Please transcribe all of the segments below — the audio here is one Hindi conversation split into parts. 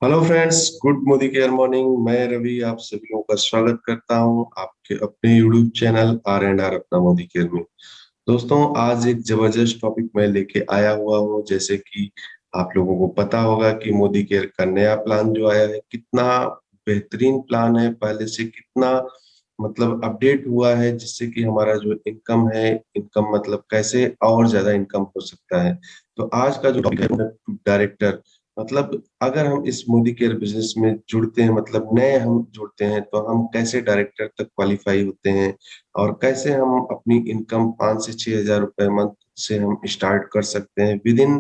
Hello friends, good Modi care morning. मैं रवि आप सभी लोगों का स्वागत करता हूं आपके अपने यूट्यूब चैनल R&R अपना मोदी केयर में। दोस्तों, आज एक जबरदस्त टॉपिक मैं लेके आया हुआ हूं। जैसे कि आप लोगों को पता होगा कि मोदी केयर का नया प्लान जो आया है, कितना बेहतरीन प्लान है, पहले से कितना मतलब अपडेट हुआ है, जिससे कि हमारा जो इनकम है, इनकम मतलब कैसे और ज्यादा इनकम हो सकता है। तो आज का जो टॉपिक है, डायरेक्टर मतलब अगर हम इस मोदी केयर बिजनेस में जुड़ते हैं, मतलब नए हम जुड़ते हैं, तो हम कैसे डायरेक्टर तक क्वालिफाई होते हैं और कैसे हम अपनी इनकम 5 से 6 हज़ार रुपए मंथ से हम स्टार्ट कर सकते हैं विद इन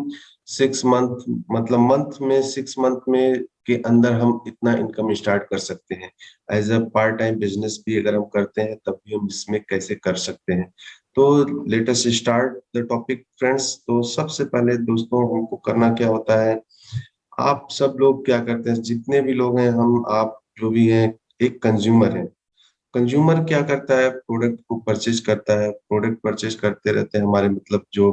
6 मंथ। मतलब मंथ में 6 मंथ में के अंदर हम इतना इनकम स्टार्ट कर सकते हैं। As a part time business भी अगर हम करते हैं तब भी हम इसमें कैसे कर सकते हैं। तो let us start the topic friends. तो सबसे पहले दोस्तों, हमको करना क्या होता है, आप सब लोग क्या करते हैं, जितने भी लोग हैं, हम आप जो भी हैं, एक कंज्यूमर है। कंज्यूमर क्या करता है, प्रोडक्ट को परचेज करता है, प्रोडक्ट परचेज करते रहते हैं। हमारे मतलब जो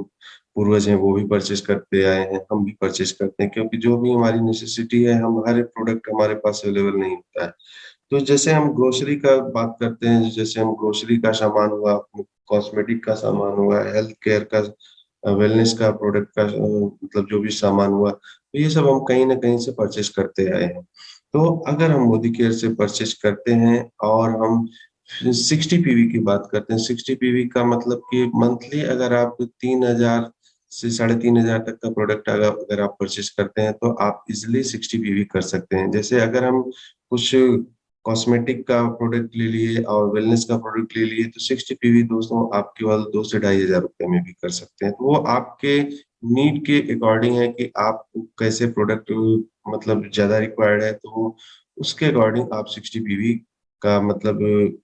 पूर्वज हैं वो भी परचेज करते आए हैं, हम भी परचेज करते हैं, क्योंकि जो भी हमारी नेसेसिटी है, हम हर एक प्रोडक्ट हमारे पास अवेलेबल नहीं होता है। तो जैसे हम ग्रोसरी का बात करते हैं, जैसे हम ग्रोसरी का सामान हुआ, कॉस्मेटिक का सामान हुआ, हेल्थ केयर का, वेलनेस का प्रोडक्ट का, मतलब जो भी सामान हुआ, तो ये सब हम कहीं ना कहीं से परचेज करते आए हैं। तो अगर हम मोदी केयर से परचेज करते हैं और हम 60 पीवी की बात करते हैं, 60 पीवी का मतलब कि मंथली अगर आप 3 हज़ार से 3,500 तक का प्रोडक्ट अगर अगर आप परचेज करते हैं, तो आप इजिली 60 पीवी कर सकते हैं। जैसे अगर हम कुछ कॉस्मेटिक का प्रोडक्ट ले लिए और वेलनेस का प्रोडक्ट ले लिए, तो 60 पीवी दोस्तों आप केवल 2 से 2,500 रुपए में भी कर सकते हैं। तो वो आपके नीड के अकॉर्डिंग है कि आप कैसे प्रोडक्ट मतलब ज्यादा रिक्वायर्ड है, तो वो उसके अकॉर्डिंग आप 60 पीवी का मतलब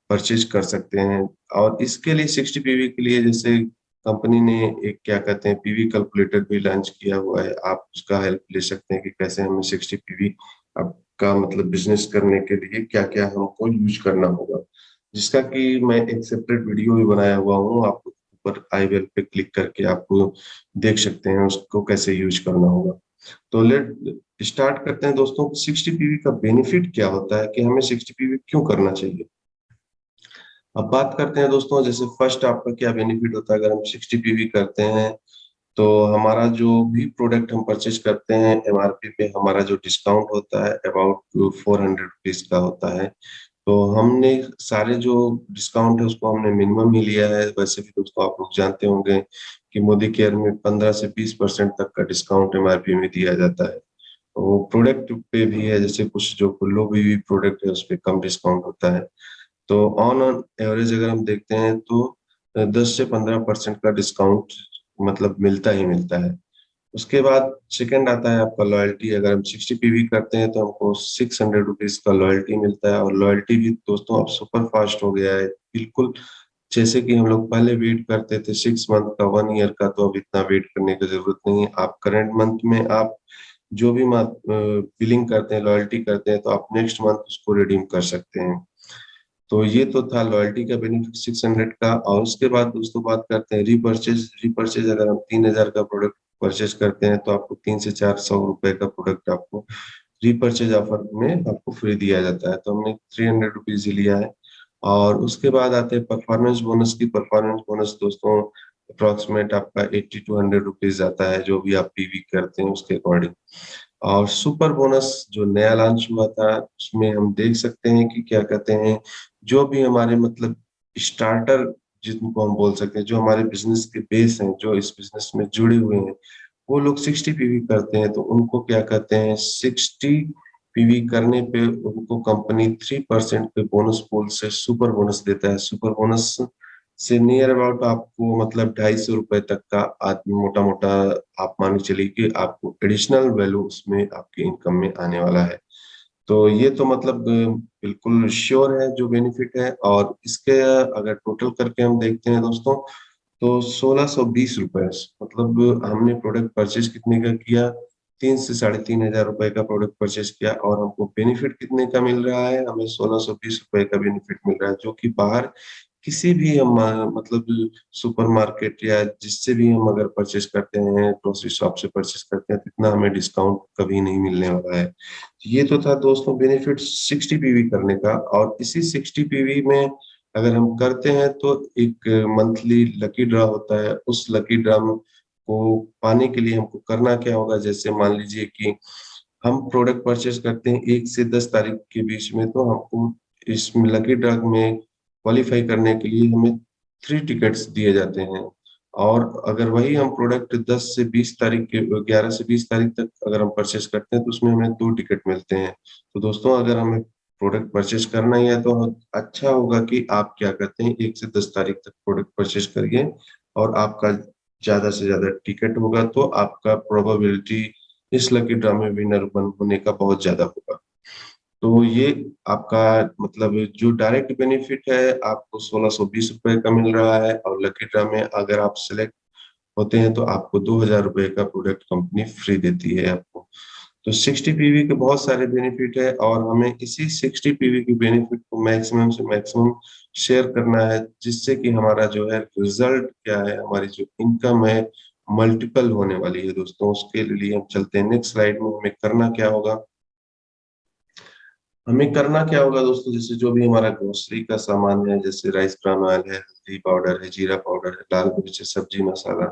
परचेज कर सकते हैं। और इसके लिए 60 पीवी के लिए जैसे कंपनी ने एक क्या कहते हैं पीवी कैलकुलेटर भी लॉन्च किया हुआ है, आप उसका हेल्प ले सकते हैं कि कैसे हमें 60 पीवी का मतलब बिजनेस करने के लिए क्या क्या हमको यूज करना होगा, जिसका कि मैं एक सेपरेट वीडियो भी बनाया हुआ हूँ। आप ऊपर आई बेल पे क्लिक करके आपको देख सकते हैं उसको कैसे यूज करना होगा। तो लेट स्टार्ट करते हैं दोस्तों। 60 पीवी का बेनिफिट क्या होता है, कि हमें 60 पीवी क्यों करना चाहिए। अब बात करते हैं दोस्तों, जैसे फर्स्ट आपका क्या बेनिफिट होता है अगर हम 60 पीवी करते हैं। तो हमारा जो भी प्रोडक्ट हम परचेज करते हैं, एमआरपी पे हमारा जो डिस्काउंट होता है अबाउट 400 रुपीज का होता है। तो हमने सारे जो डिस्काउंट है उसको हमने मिनिमम ही लिया है। वैसे भी दोस्तों आप लोग जानते होंगे कि मोदी केयर में 15 से 20% तक का डिस्काउंट एमआरपी में दिया जाता है। तो वो प्रोडक्ट पे भी है, जैसे कुछ जो लो भी प्रोडक्ट है उस पर कम डिस्काउंट होता है। तो ऑन ऑन एवरेज अगर हम देखते हैं तो 10 से 15% का डिस्काउंट मतलब मिलता ही मिलता है। उसके बाद सेकंड आता है आपका लॉयल्टी। अगर हम 60 पीवी करते हैं तो हमको 600 रुपीज का लॉयल्टी मिलता है। और लॉयल्टी भी दोस्तों अब सुपर फास्ट हो गया है, बिल्कुल जैसे कि हम लोग पहले वेट करते थे 6 मंथ का, 1 ईयर का, तो अब इतना वेट करने की जरूरत नहीं है। आप करंट मंथ में आप जो भी बिलिंग करते हैं, लॉयल्टी करते हैं, तो आप नेक्स्ट मंथ उसको रिडीम कर सकते हैं। तो ये तो था लॉयल्टी का बेनिफिट 600 का। और उसके बाद दोस्तों बात करते हैं रीपरचेज। रीपरचेज अगर हम 3,000 का प्रोडक्ट परचेज करते हैं, तो आपको 300 से 400 रुपए का प्रोडक्ट आपको रीपरचेज ऑफर में आपको फ्री दिया जाता है। तो हमने 300 रुपीज ही लिया है। और उसके बाद आते हैं परफॉर्मेंस बोनस की। परफॉर्मेंस बोनस दोस्तों अप्रोक्सीमेट आपका 80 to 100 रुपीज आता है, जो भी आप पीवी करते हैं उसके अकॉर्डिंग। और सुपर बोनस जो नया लॉन्च हुआ था, उसमें हम देख सकते हैं कि क्या कहते हैं, जो भी हमारे मतलब स्टार्टर जिनको हम बोल सकते हैं, जो हमारे बिजनेस के बेस हैं, जो इस बिजनेस में जुड़े हुए हैं, वो लोग 60 पीवी करते हैं, तो उनको क्या कहते हैं 60 पीवी करने पे उनको कंपनी 3% पे बोनस पूल से सुपर बोनस देता है। सुपर बोनस से नियर अबाउट आपको मतलब 250 रुपए तक का मोटा मोटा आप मान के चलिए कि आपको एडिशनल वैल्यू उसमें आपके इनकम में आने वाला है। तो ये तो मतलब बिल्कुल श्योर है जो बेनिफिट है। और इसके अगर टोटल करके हम देखते हैं दोस्तों, तो 1620 रुपए, मतलब हमने प्रोडक्ट परचेज कितने का किया, 3 से 3,500 रुपए का प्रोडक्ट परचेज किया, और हमको बेनिफिट कितने का मिल रहा है, हमें 1620 रुपए का बेनिफिट मिल रहा है, जो कि बाहर किसी भी हम मतलब सुपरमार्केट या जिससे भी हम अगर परचेस करते हैं, ग्रोसरी शॉप से परचेस करते हैं, तो इतना हमें डिस्काउंट कभी नहीं मिलने वाला है। ये तो था दोस्तों बेनिफिट 60 पीवी करने का। और इसी 60 पीवी में अगर हम करते हैं तो एक मंथली लकी ड्रा होता है। उस लकी ड्रा को पाने के लिए हमको करना क्या होगा, जैसे मान लीजिए कि हम प्रोडक्ट परचेस करते हैं 1 से 10 तारीख के बीच में, तो हमको इस लकी ड्रा में क्वालिफाई करने के लिए हमें 3 टिकट्स दिए जाते हैं। और अगर वही हम प्रोडक्ट 10 से 20 तारीख के 11 से 20 तारीख तक अगर हम परचेस करते हैं तो उसमें हमें 2 टिकट मिलते हैं। तो दोस्तों अगर हमें प्रोडक्ट परचेस करना ही है तो अच्छा होगा कि आप क्या करते हैं 1 से 10 तारीख तक प्रोडक्ट परचेस करिए, और आपका ज्यादा से ज्यादा टिकट होगा तो आपका प्रोबेबिलिटी इस लकी ड्रा में विनर बन होने का बहुत ज्यादा होगा। तो ये आपका मतलब जो डायरेक्ट बेनिफिट है आपको 1620 रुपए का मिल रहा है, और लकी ड्रा में अगर आप सिलेक्ट होते हैं तो आपको 2000 रुपए का प्रोडक्ट कंपनी फ्री देती है आपको। तो 60 पीवी के बहुत सारे बेनिफिट है, और हमें इसी 60 पीवी के बेनिफिट को मैक्सिमम से मैक्सिमम शेयर करना है, जिससे कि हमारा जो है रिजल्ट क्या है, हमारी जो इनकम है मल्टीपल होने वाली है दोस्तों। उसके लिए हम चलते हैं नेक्स्ट स्लाइड में। हमें करना क्या होगा, हमें करना क्या होगा दोस्तों, जैसे जो भी हमारा ग्रोसरी का सामान है, जैसे राइस ब्रान ऑयल है, हल्दी पाउडर है, जीरा पाउडर है, लाल मिर्च है, सब्जी मसाला,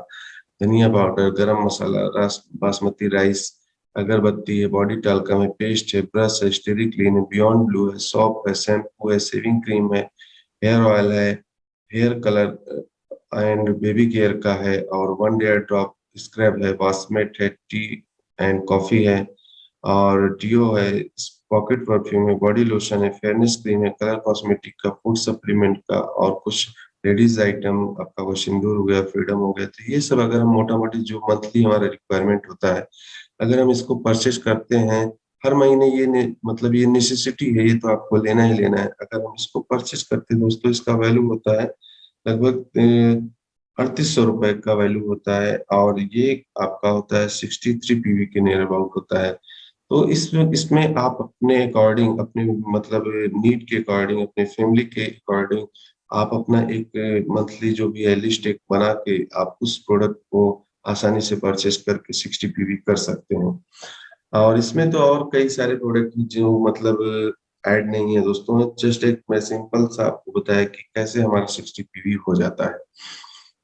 धनिया पाउडर, गरम मसाला, रास बासमती राइस, अगरबत्ती है, बॉडी टाल्कम है, पेस्ट है, ब्रश है, स्टेरी क्लीन है, बियॉन्ड ब्लू है, सॉप है, शैम्पू है, शेविंग क्रीम है, हेयर ऑयल है, hair colour and baby care का है, और वन एयर ड्रॉप स्क्रब है, वासमेट है, टी एंड कॉफी है, और डियो है, पॉकेट परफ्यूम है, बॉडी लोशन है, फेयरनेस क्रीम है, कलर कॉस्मेटिक का, फूड सप्लीमेंट का, और कुछ लेडीज आइटम, आपका वो सिंदूर हो गया, फ्रीडम हो गया। तो ये सब अगर हम मोटा मोटी जो मंथली हमारा रिक्वायरमेंट होता है, अगर हम इसको परचेज करते हैं हर महीने, मतलब ये नेसेसिटी है, ये तो आपको लेना ही लेना है। अगर हम इसको परचेज करते हैं दोस्तों, इसका वैल्यू होता है लगभग 3800 रुपए का वैल्यू होता है, और ये आपका होता है 63 पीवी के नियर अबाउट होता है। तो इसमें इसमें आप अपने अकॉर्डिंग, अपने मतलब नीड के अकॉर्डिंग, अपने फैमिली के अकॉर्डिंग आप अपना एक मंथली जो भी है लिस्ट एक बना के आप उस प्रोडक्ट को आसानी से परचेस करके 60 पीवी कर सकते हैं। और इसमें तो और कई सारे प्रोडक्ट जो मतलब ऐड नहीं है दोस्तों, जस्ट एक मैं सिंपल सा आपको बताया कि कैसे हमारा 60 पीवी हो जाता है।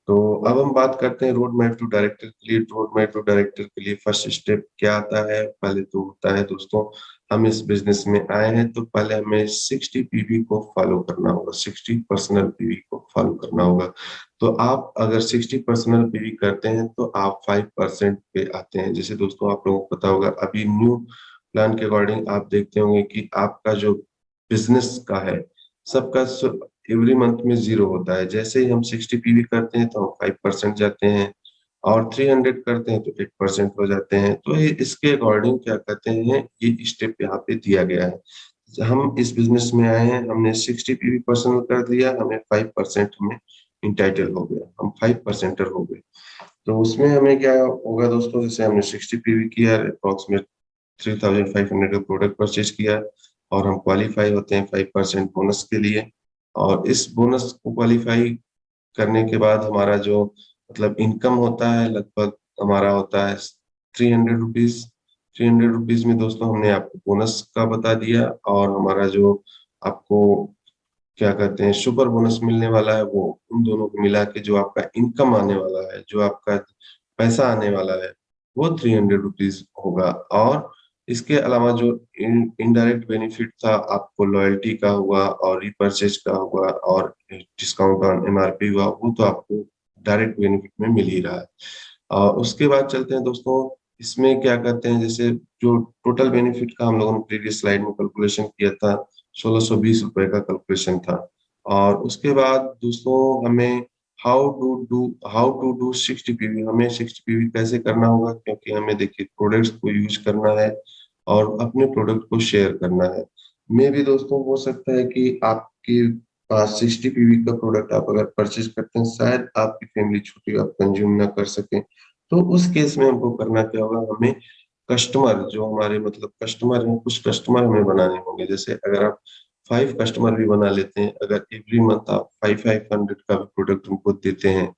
तो अब हम बात करते हैं रोड मैप टू डायरेक्टर के लिए। रोड मैप टू डायरेक्टर के लिए फर्स्ट स्टेप क्या आता है, पहले तो होता है दोस्तों, हम इस बिजनेस में आए हैं तो पहले हमें 60 पीवी को फॉलो करना होगा, 60 पर्सनल पीवी को फॉलो करना होगा। तो आप अगर 60 पर्सनल पीवी करते हैं तो आप 5% पे आते हैं। जैसे दोस्तों आप लोगों को पता होगा, अभी न्यू प्लान के अकॉर्डिंग आप देखते होंगे कि आपका जो बिजनेस का है सबका एवरी मंथ में 0 होता है। जैसे ही हम 60 पीवी करते हैं तो हम 5% जाते हैं, और 300 करते हैं तो 8% हो जाते हैं। तो ये इसके अकॉर्डिंग क्या कहते हैं, ये स्टेप यहाँ पे दिया गया है। हम इस बिजनेस में आए हैं, हमने 60 पीवी पर्सनल कर दिया, हमें 5% हमें इंटाइटल हो गया, हम 5%er हो गए। तो उसमें हमें क्या होगा दोस्तों, जैसे हमने 60 पीवी किया, अप्रोक्सीमेट 3500 का प्रोडक्ट परचेज किया, और हम क्वालिफाई होते हैं 5% बोनस के लिए। और इस बोनस को क्वालिफाई करने के बाद हमारा जो मतलब इनकम होता है लगभग हमारा होता है 300 रुपीज। 300 रुपीज में दोस्तों हमने आपको बोनस का बता दिया, और हमारा जो आपको क्या कहते हैं सुपर बोनस मिलने वाला है, वो उन दोनों को मिला के जो आपका इनकम आने वाला है, जो आपका पैसा आने वाला है, वो 300 रुपीज होगा। और इसके अलावा जो इनडायरेक्ट बेनिफिट था, आपको लॉयल्टी का हुआ, और रीपरचेज का हुआ, और डिस्काउंट ऑन एमआरपी हुआ, वो तो आपको डायरेक्ट बेनिफिट में मिल ही रहा है। और उसके बाद चलते हैं दोस्तों, इसमें क्या कहते हैं, जैसे जो टोटल बेनिफिट का हम लोगों ने प्रीवियस स्लाइड में कैलकुलेशन किया था, 1620 रुपए का कैलकुलेशन था। और उसके बाद दोस्तों हमें हाउ टू डू 60 पीवी, हमें 60 पीवी कैसे करना होगा, क्योंकि हमें देखिए प्रोडक्ट्स को यूज करना है और अपने प्रोडक्ट को शेयर करना है। मे भी दोस्तों हो सकता है कि आपके पास 60 पीवी का प्रोडक्ट आप अगर परचेज करते हैं, शायद आपकी फैमिली छोटी, आप कंज्यूम ना कर सके। तो उस केस में हमको करना क्या होगा, हमें कस्टमर जो हमारे मतलब कस्टमर हैं, कुछ कस्टमर हमें बनाने होंगे। जैसे अगर आप 5 कस्टमर भी बना लेते हैं, अगर एवरी मंथ आप 500 का भी प्रोडक्ट उनको देते हैं,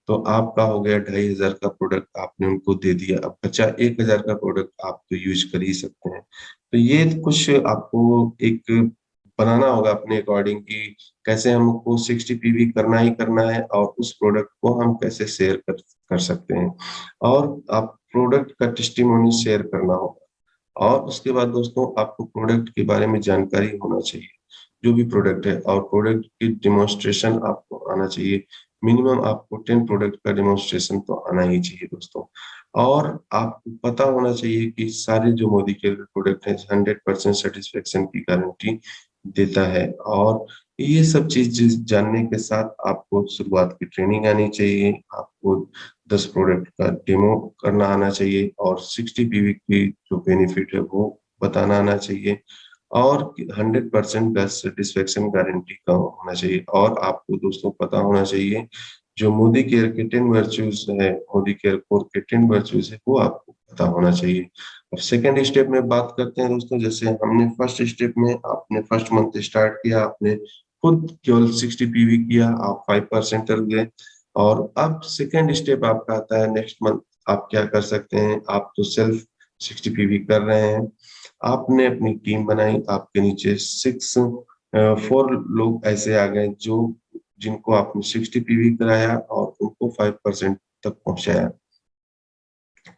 तो आपका हो गया 2500 का प्रोडक्ट आपने उनको दे दिया। अब बचा 1000 का प्रोडक्ट आप तो यूज कर ही सकते हैं। तो ये कुछ आपको एक बनाना होगा अपने अकॉर्डिंग कि कैसे हमको 60 पीवी करना ही करना है, और उस प्रोडक्ट को हम कैसे शेयर कर सकते हैं, और आप प्रोडक्ट का टेस्टिमोनी शेयर करना होगा। और उसके बाद दोस्तों आपको प्रोडक्ट के बारे में जानकारी होना चाहिए, जो भी प्रोडक्ट है, और प्रोडक्ट की डिमोन्स्ट्रेशन आपको आना चाहिए। मिनिमम आपको 10 प्रोडक्ट का डिमोन्स्ट्रेशन तो आना ही चाहिए दोस्तों। और आपको पता होना चाहिए कि सारे जो मोदी के प्रोडक्ट है 100% सेटिस्फेक्शन की गारंटी देता है। और ये सब चीज जानने के साथ आपको शुरुआत की ट्रेनिंग आनी चाहिए, आपको 10 प्रोडक्ट का डेमो करना आना चाहिए, और 60 पीवी की जो बेनिफिट है वो बताना आना चाहिए, और 100% का सेटिस्फेक्शन गारंटी का होना चाहिए। और आपको दोस्तों पता होना चाहिए जो मोदी केयर के 10 वर्च्यूज है, मोदी केयर कोर के 10 वर्च्यूज है, वो आपको पता होना चाहिए। अब सेकेंड स्टेप में बात करते हैं दोस्तों। जैसे हमने फर्स्ट स्टेप में आपने फर्स्ट मंथ स्टार्ट किया, आपने खुद केवल 60 पीवी किया, आप 5% हुए। और अब सेकेंड स्टेप आपका आता है नेक्स्ट मंथ, आप क्या कर सकते हैं, आप तो सेल्फ 60 पीवी कर रहे हैं, आपने अपनी टीम बनाई, आपके नीचे 4 लोग ऐसे आ गए जो जिनको आपने 60 पीवी कराया और उनको 5% तक पहुंचाया।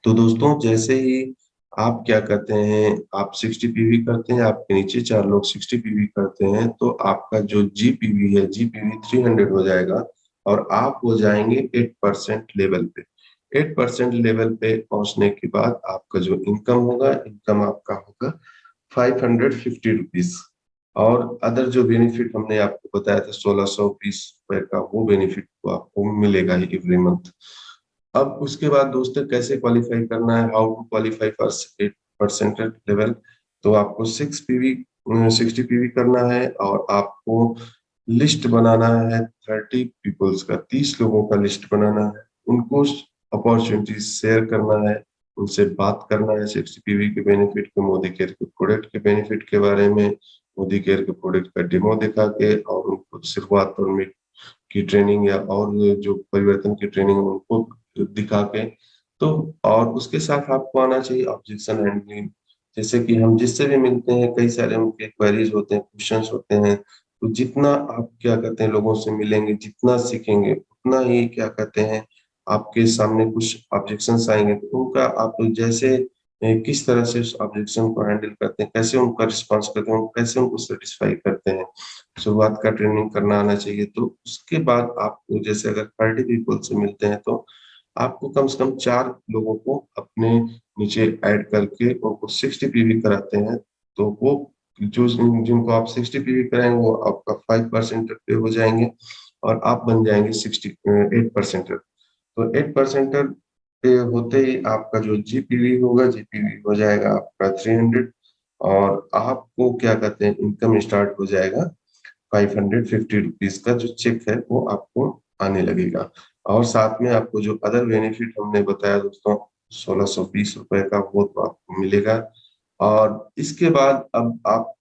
तो दोस्तों जैसे ही आप क्या करते हैं, आप 60 पीवी करते हैं, आपके नीचे 4 लोग 60 पीवी करते हैं, तो आपका जो जीपीवी है, जीपीवी 300 हो जाएगा, और आप हो जाएंगे 8% लेवल पे। 8% लेवल पे पहुंचने के बाद आपका जो इनकम होगा, इनकम आपका होगा 550 रुपीज। और अदर जो बेनिफिट हमने आपको बताया था 1620 रुपए का, वो बेनिफिट तो आपको मिलेगा ही एवरी मंथ। अब उसके बाद दोस्तों कैसे क्वालिफाई करना है, how to qualify for 8% level. तो आपको 60 पीवी करना है, और आपको लिस्ट बनाना है 30 पीपल्स का, 30 लोगों का लिस्ट बनाना है, उनको अपॉर्चुनिटी शेयर करना है, उनसे बात करना है 60 पीवी के बेनिफिट के, मोदी केयर के प्रोडक्ट के बेनिफिट के बारे में, मोदी केयर के प्रोडक्ट का डेमो दिखा के, और उनको शुरुआत और की ट्रेनिंग या और जो परिवर्तन की ट्रेनिंग है उनको दिखा के। तो और उसके साथ आपको आना चाहिए ऑब्जेक्शन हैंडलिंग। जैसे कि हम जिससे भी मिलते हैं, कई सारे उनके क्वेरीज होते हैं, क्वेश्चंस होते हैं, तो जितना आप क्या कहते हैं लोगों से मिलेंगे, जितना सीखेंगे, उतना ही क्या कहते हैं आपके सामने कुछ ऑब्जेक्शंस आएंगे, तो उनका आप जैसे किस तरह से उस ऑब्जेक्शन को हैंडल करते हैं, कैसे उनका रिस्पॉन्स करते हैं, कैसे उनको सेटिस्फाई करते हैं, शुरुआत का ट्रेनिंग करना आना चाहिए। तो उसके बाद आपको जैसे अगर 30 पीपल से मिलते हैं, तो आपको कम से कम 4 लोगों को अपने नीचे ऐड करके उनको 60 पीवी कराते हैं। तो वो जो जिनको आप 60 पीवी कराएंगे वो आपका 5% पे हो जाएंगे, और आप बन जाएंगे 8%। तो 8% पे होते ही आपका जो जीपीवी होगा, जीपीवी हो जाएगा आपका 300, और आपको क्या कहते हैं इनकम स्टार्ट हो जाएगा 550 रुपीज का, जो चेक है वो आपको आने लगेगा। और साथ में आपको जो अदर बेनिफिट हमने बताया दोस्तों 1620 रुपए का, वो तो आपको मिलेगा। और इसके बाद अब आप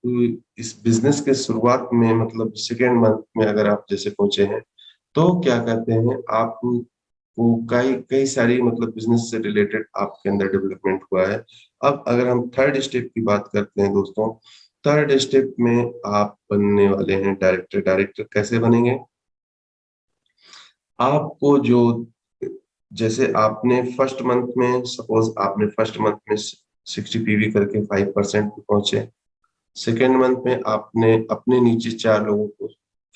इस बिजनेस के शुरुआत में मतलब सेकेंड मंथ में अगर आप जैसे पहुंचे हैं, तो क्या कहते हैं आप वो कई कई सारी मतलब बिजनेस से रिलेटेड आपके अंदर डेवलपमेंट हुआ है। अब अगर हम थर्ड स्टेप की बात करते हैं दोस्तों, थर्ड स्टेप में आप बनने वाले हैं डायरेक्टर। डायरेक्टर कैसे बनेंगे, आपको जो जैसे आपने फर्स्ट मंथ में, सपोज आपने फर्स्ट मंथ में 60 पीवी करके 5% पे पहुंचे, सेकेंड मंथ में आपने अपने नीचे 4 लोगों को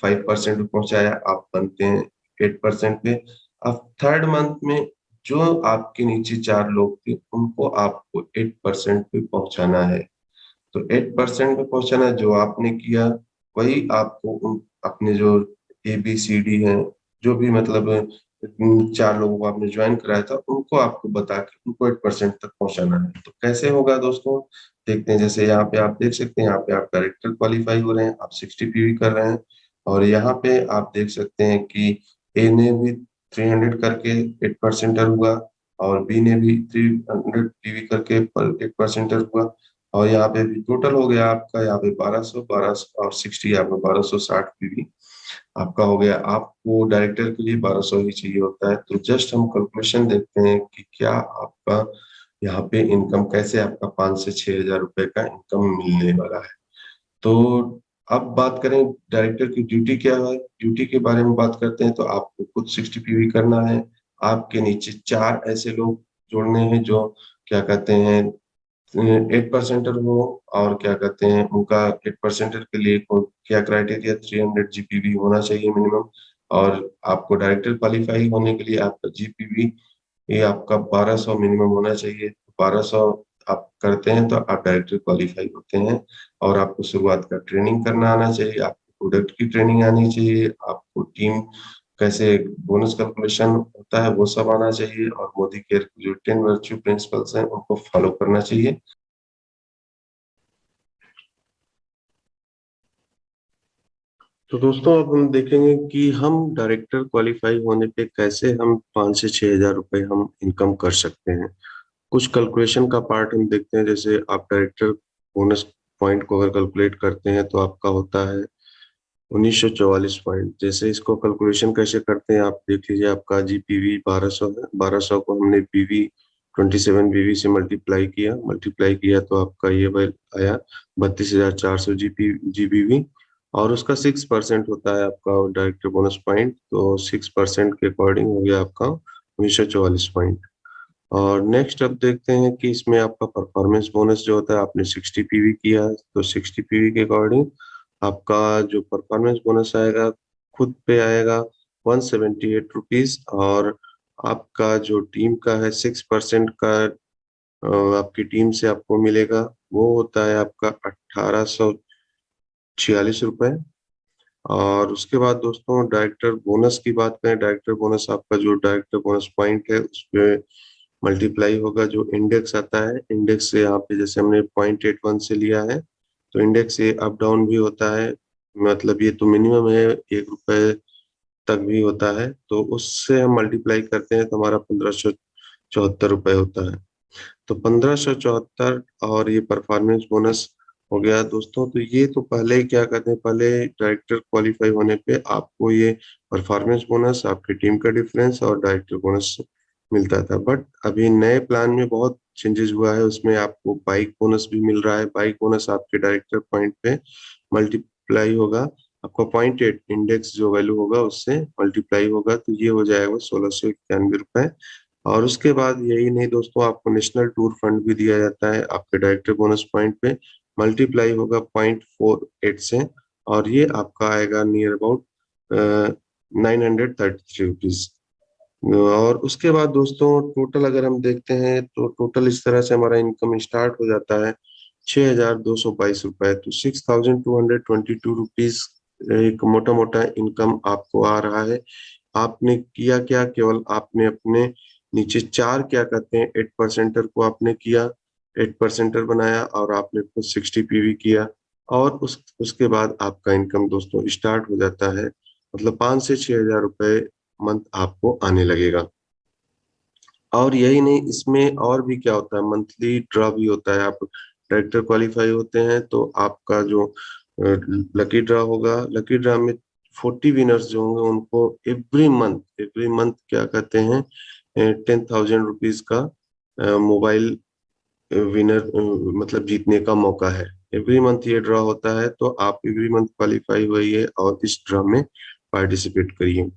5% पे पहुंचाया, आप बनते हैं 8% पे। अब थर्ड मंथ में जो आपके नीचे 4 लोग थे उनको आपको 8% पे पहुंचाना है। तो 8% पे पहुंचाना जो आपने किया, वही आपको उन अपने जो ABCD हैं, जो भी मतलब 4 लोगों को आपने ज्वाइन कराया था, उनको आपको बता के उनको 8% तक पहुंचाना है। तो कैसे होगा दोस्तों, देखते हैं। जैसे यहाँ पे आप देख सकते हैं, यहाँ पे आप डायरेक्टर क्वालिफाई हो रहे हैं, आप 60 पीवी कर रहे हैं, और यहाँ पे आप देख सकते हैं कि ए ने भी 300 करके 8% हुआ, और बी ने भी 300 पीवी करके 8% हुआ, और यहाँ पे भी टोटल हो गया आपका, यहाँ पे 1200 और 60, यहाँ पे 1260 पीवी आपका हो गया। आपको डायरेक्टर के लिए 1200 ही चाहिए होता है। तो जस्ट हम कैलकुलेशन देखते हैं कि क्या आपका यहाँ पे इनकम कैसे आपका 5 से 6 हजार रुपए का इनकम मिलने वाला है। तो अब बात करें डायरेक्टर की ड्यूटी क्या है, ड्यूटी के बारे में बात करते हैं। तो आपको खुद 60 पीवी करना है। आपके नीचे 4 ऐसे लोग जोड़ने हैं जो क्या कहते हैं 8% हो, और क्या कहते हैं उनका 8% के लिए क्या क्राइटेरिया 300 जीपीवी होना चाहिए मिनिमम। और आपको डायरेक्टर क्वालिफाई होने के लिए आपका जीपीवी ये आपका 1200 मिनिमम होना चाहिए। 1200 आप करते हैं तो आप डायरेक्टर क्वालिफाई होते हैं। और आपको शुरुआत का ट्रेनिंग करना आना चाहिए, आपको प्रोडक्ट की ट्रेनिंग आनी चाहिए, आपको टीम कैसे बोनस कैलकुलेशन होता है वो सब आना चाहिए, और मोदी केयर जो 10 वर्च्यू प्रिंसिपल्स हैं उनको फॉलो करना चाहिए। तो दोस्तों अब हम देखेंगे कि हम डायरेक्टर क्वालिफाई होने पे कैसे हम 5 से 6 हजार रुपए हम इनकम कर सकते हैं। कुछ कैलकुलेशन का पार्ट हम देखते हैं। जैसे आप डायरेक्टर बोनस पॉइंट को अगर कैलकुलेट करते हैं तो आपका होता है 1944 पॉइंट। जैसे इसको कैलकुलेशन कैसे करते हैं आप देख लीजिए। आपका जीपीवी 1200 है, 1200 को हमने पीवी 27 बीवी से मल्टीप्लाई किया तो आपका ये वैल आया 32,400 जीबीवी। और उसका 6% होता है आपका डायरेक्टर बोनस पॉइंट। तो 6% के अकॉर्डिंग हो गया आपका 1944 पॉइंट। और नेक्स्ट अब देखते हैं कि इसमें आपका परफॉर्मेंस बोनस जो होता है, आपने 60 पीवी किया है तो 60 पीवी के अकॉर्डिंग आपका जो परफॉर्मेंस बोनस आएगा खुद पे आएगा 178 रुपीज। और आपका जो टीम का है 6% का आपकी टीम से आपको मिलेगा, वो होता है आपका 1846 रुपए। और उसके बाद दोस्तों डायरेक्टर बोनस की बात करें। डायरेक्टर बोनस आपका जो डायरेक्टर बोनस पॉइंट है उस पे मल्टीप्लाई होगा जो इंडेक्स आता है। इंडेक्स से यहाँ पे जैसे हमने 0.81 से लिया है तो इंडेक्स से अप डाउन भी होता है। मतलब ये तो मिनिमम है, 1 रुपए तक भी होता है। तो उससे हम मल्टीप्लाई करते हैं तो हमारा 1574 रुपए होता है। तो 1574 और ये परफॉर्मेंस बोनस हो गया दोस्तों। तो ये तो पहले क्या कहते हैं, पहले डायरेक्टर क्वालिफाई होने पे आपको ये परफॉर्मेंस बोनस, आपकी टीम का डिफरेंस और डायरेक्टर बोनस मिलता था। बट अभी नए प्लान में बहुत चेंजेस हुआ है। उसमें आपको बाइक बोनस भी मिल रहा है। बाइक बोनस आपके डायरेक्टर पॉइंट पे मल्टीप्लाई होगा। आपका 0.8 इंडेक्स जो वैल्यू होगा उससे मल्टीप्लाई होगा तो ये हो जाएगा 1691 रुपए। और उसके बाद यही नहीं दोस्तों, आपको नेशनल टूर फंड भी दिया जाता है आपके डायरेक्टर बोनस पॉइंट पे। मल्टीप्लाई होगा 0.48 से, और ये आपका आएगा नियर अबाउट 933 रुपीज। और उसके बाद दोस्तों टोटल अगर हम देखते हैं तो टोटल इस तरह से हमारा इनकम स्टार्ट हो जाता है 6,222 रुपए। तो 6,222 रुपीज एक मोटा मोटा इनकम आपको आ रहा है। आपने किया क्या, केवल आपने अपने नीचे 4 क्या कहते हैं 8 परसेंटर को आपने किया, 8 परसेंटर बनाया और आपने खुद 60 पीवी किया। और उसके बाद आपका इनकम दोस्तों स्टार्ट हो जाता है। मतलब 5 से 6 हजार रुपए मंथ आपको आने लगेगा। और यही नहीं, इसमें और भी क्या होता है, मंथली ड्रॉ भी होता है। आप डायरेक्टर क्वालिफाई होते हैं तो आपका जो लकी ड्रॉ होगा, लकी ड्रॉ में 40 विनर्स जो होंगे उनको एवरी मंथ क्या कहते हैं 10,000 रुपीज का मोबाइल विनर मतलब जीतने का मौका है। एवरी मंथ ये ड्रॉ होता है तो आप एवरी मंथ क्वालिफाई हुई और इस ड्रॉ में पार्टिसिपेट करिए।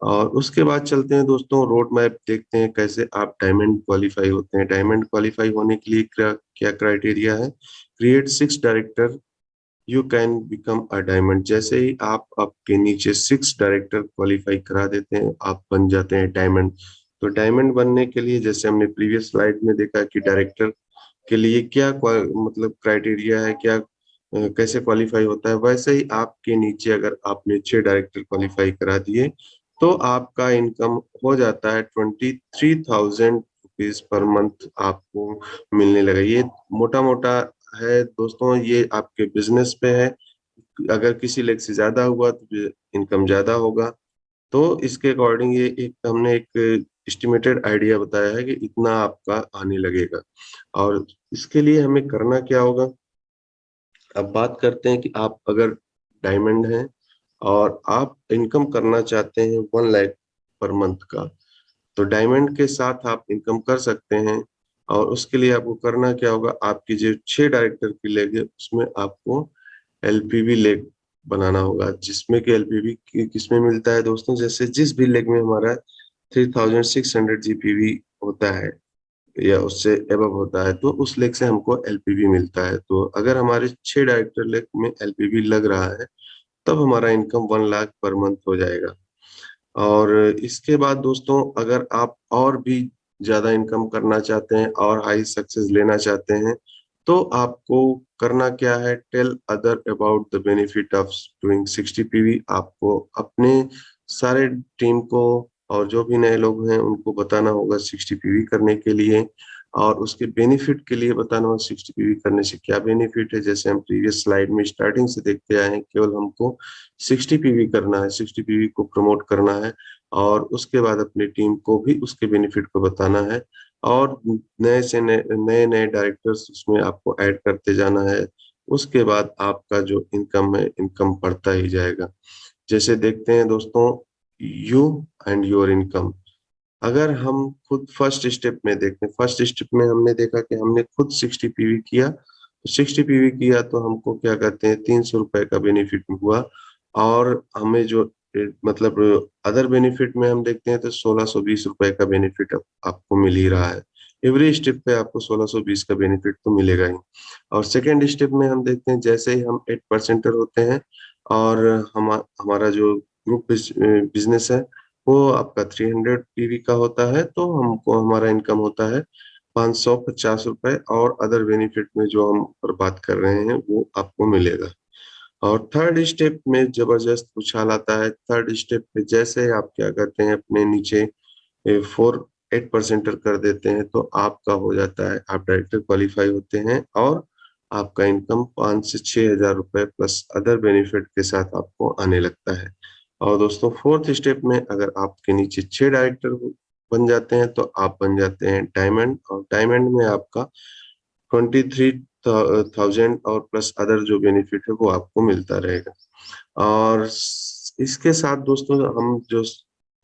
और उसके बाद चलते हैं दोस्तों, रोड मैप देखते हैं कैसे आप डायमंड क्वालिफाई होते हैं। डायमंड क्वालिफाई होने के लिए क्या क्या क्राइटेरिया है। Create 6 director, you can become a diamond. जैसे ही आप आपके नीचे 6 डायरेक्टर क्वालिफाई करा देते हैं आप बन जाते हैं डायमंड। तो डायमंड बनने के लिए जैसे हमने प्रीवियस स्लाइड में देखा कि डायरेक्टर के लिए क्या मतलब क्राइटेरिया है, क्या कैसे क्वालिफाई होता है, वैसे ही आपके नीचे अगर आपने 6 डायरेक्टर क्वालिफाई करा दिए तो आपका इनकम हो जाता है 23,000 रुपीज पर मंथ आपको मिलने लगा। ये मोटा मोटा है दोस्तों, ये आपके बिजनेस पे है। अगर किसी लेग से ज्यादा हुआ तो इनकम ज्यादा होगा। तो इसके अकॉर्डिंग ये एक हमने एक एस्टिमेटेड आइडिया बताया है कि इतना आपका आने लगेगा। और इसके लिए हमें करना क्या होगा? अब बात करते हैं कि आप अगर डायमंड हैं और आप इनकम करना चाहते हैं 1 लाख पर मंथ का, तो डायमंड के साथ आप इनकम कर सकते हैं। और उसके लिए आपको करना क्या होगा? आपकी जो 6 डायरेक्टर की लेग है उसमें आपको एलपीवी लेग बनाना होगा, जिसमें कि एलपीवी किसमें मिलता है दोस्तों? जैसे जिस भी लेग में हमारा 3600 जीपीवी होता है या उससे एबव होता है, तो उस लेग से हमको एलपीवी मिलता है। तो अगर हमारे 6 डायरेक्टर लेग में एलपीवी लग रहा है, तब हमारा इनकम 1 लाख पर मंथ हो जाएगा। और इसके बाद दोस्तों, अगर आप और भी ज्यादा इनकम करना चाहते हैं और हाई सक्सेस लेना चाहते हैं, तो आपको करना क्या है? Tell other about the benefit of doing 60 PV. आपको अपने सारे टीम को और जो भी नए लोग हैं उनको बताना होगा 60 पीवी करने के लिए, और उसके बेनिफिट के लिए बताना होगा 60 पीवी करने से क्या बेनिफिट है। जैसे हम प्रीवियस स्लाइड में स्टार्टिंग से देखते आए हैं, केवल हमको 60 पीवी करना है, 60 पीवी को प्रमोट करना है, और उसके बाद अपनी टीम को भी उसके बेनिफिट को बताना है। और नए से नए नए डायरेक्टर्स उसमें आपको ऐड करते जाना है। उसके बाद आपका जो इनकम है, इनकम बढ़ता ही जाएगा। जैसे देखते हैं दोस्तों, यू एंड योर इनकम। अगर हम खुद फर्स्ट स्टेप में देखें, फर्स्ट स्टेप में हमने देखा कि हमने खुद 60 पीवी किया, तो 60 पीवी किया तो हमको क्या कहते हैं, 300 रुपए का बेनिफिट हुआ। और हमें जो मतलब अदर बेनिफिट में हम देखते हैं तो 1620 रुपए का बेनिफिट आपको मिल ही रहा है। एवरी स्टेप पे आपको 1620 का बेनिफिट तो मिलेगा ही। और सेकेंड स्टेप में हम देखते हैं, जैसे ही हम 8% होते हैं और हमारा जो ग्रुप बिजनेस है वो आपका 300 पीवी का होता है, तो हमको हमारा इनकम होता है 550 रुपए, और अदर बेनिफिट में जो हम पर बात कर रहे हैं वो आपको मिलेगा। और थर्ड स्टेप में जबरदस्त उछाल आता है। थर्ड स्टेप पे जैसे आप क्या करते हैं, अपने नीचे 8% कर देते हैं, तो आपका हो जाता है, आप डायरेक्टर क्वालिफाई होते हैं, और आपका इनकम 5 से 6 हजार रुपए प्लस अदर बेनिफिट के साथ आपको आने लगता है। और दोस्तों, फोर्थ स्टेप में अगर आपके नीचे 6 डायरेक्टर बन जाते हैं, तो आप बन जाते हैं डायमंड। और डायमंड में आपका 23,000 और प्लस अदर जो बेनिफिट है वो आपको मिलता रहेगा। और इसके साथ दोस्तों, हम जो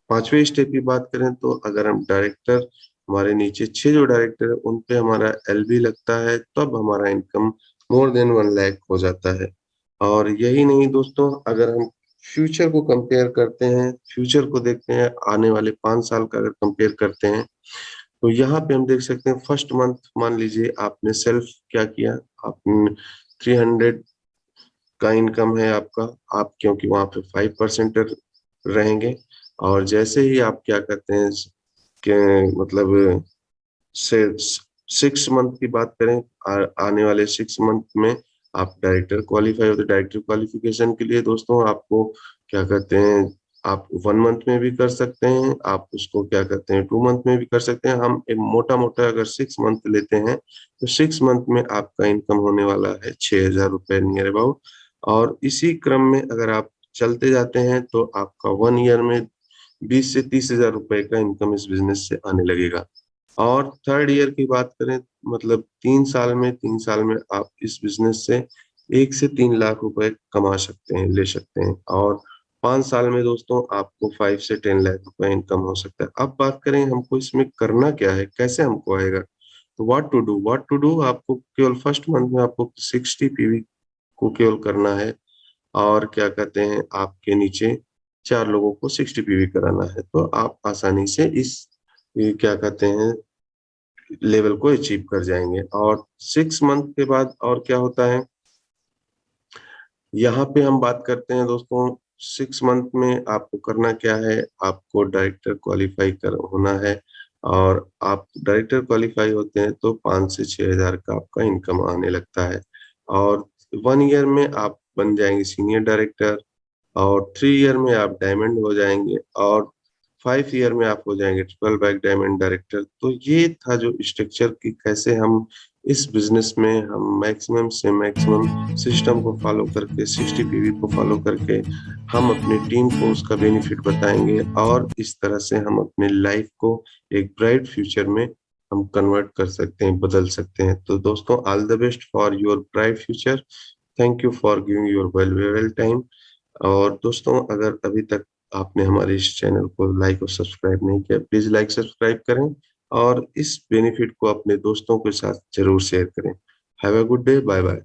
पांचवें स्टेप की बात करें, तो अगर हम डायरेक्टर, हमारे नीचे 6 जो डायरेक्टर है उन पे हमारा एलबी लगता है, तब हमारा इनकम मोर देन 1 लाख हो जाता है। और यही नहीं दोस्तों, अगर हम फ्यूचर को कंपेयर करते हैं, फ्यूचर को देखते हैं, आने वाले 5 साल का अगर कंपेयर करते हैं, तो यहाँ पे हम देख सकते हैं फर्स्ट मंथ मान लीजिए आपने सेल्फ क्या किया, आपने 300 का इनकम है आपका, आप क्योंकि वहां पे 5% रहेंगे। और जैसे ही आप क्या करते हैं कि मतलब से 6 मंथ की बात करें, आने वाले 6 मंथ में आप डायरेक्टर क्वालिफाई होते। डायरेक्टर क्वालिफिकेशन के लिए दोस्तों आपको क्या कहते हैं, आप 1 मंथ में भी कर सकते हैं, आप उसको क्या कहते हैं 2 मंथ में भी कर सकते हैं। हम एक मोटा मोटा अगर 6 मंथ लेते हैं, तो 6 मंथ में आपका इनकम होने वाला है 6 हजार रुपए नियर अबाउट। और इसी क्रम में अगर आप चलते जाते हैं, तो आपका 1 ईयर में 20 से 30 हजार रुपए का इनकम इस बिजनेस से आने लगेगा। और थर्ड ईयर की बात करें, मतलब 3 साल में आप इस बिजनेस से 1 से 3 लाख रुपए कमा सकते हैं, ले सकते हैं। और 5 साल में दोस्तों आपको 5 से 10 लाख रुपए इनकम हो सकता है। अब बात करें हमको इसमें करना क्या है, कैसे हमको आएगा, तो व्हाट टू डू, आपको केवल फर्स्ट मंथ में आपको 60 पीवी को केवल करना है। और क्या कहते हैं, आपके नीचे 4 लोगों को 60 पीवी कराना है, तो आप आसानी से इस ये क्या कहते हैं लेवल को अचीव कर जाएंगे। और 6 मंथ के बाद और क्या होता है, यहाँ पे हम बात करते हैं दोस्तों, 6 मंथ में आपको करना क्या है, आपको डायरेक्टर क्वालिफाई कर होना है। और आप डायरेक्टर क्वालिफाई होते हैं तो 5 से 6 हजार का आपका इनकम आने लगता है। और 1 ईयर में आप बन जाएंगे सीनियर डायरेक्टर, और 3 ईयर में आप डायमंड हो जाएंगे, और 5 ईयर में आप हो जाएंगे ट्रिपल बैक डायमंड डायरेक्टर। तो ये था जो स्ट्रक्चर की कैसे हम इस बिजनेस में हम मैक्सिमम से मैक्सिमम सिस्टम को फॉलो करके 60 PV को फॉलो करके हम अपनी टीम को उसका बेनिफिट बताएंगे और इस तरह से हम अपने लाइफ को एक ब्राइट फ्यूचर में हम कन्वर्ट कर सकते हैं, बदल सकते हैं। तो दोस्तों, all the best for your bright future. Thank you for giving your valuable time. और दोस्तों, अगर अभी तक आपने हमारे इस चैनल को लाइक और सब्सक्राइब नहीं किया, प्लीज लाइक सब्सक्राइब करें और इस बेनिफिट को अपने दोस्तों के साथ जरूर शेयर करें। Have a good day, bye bye.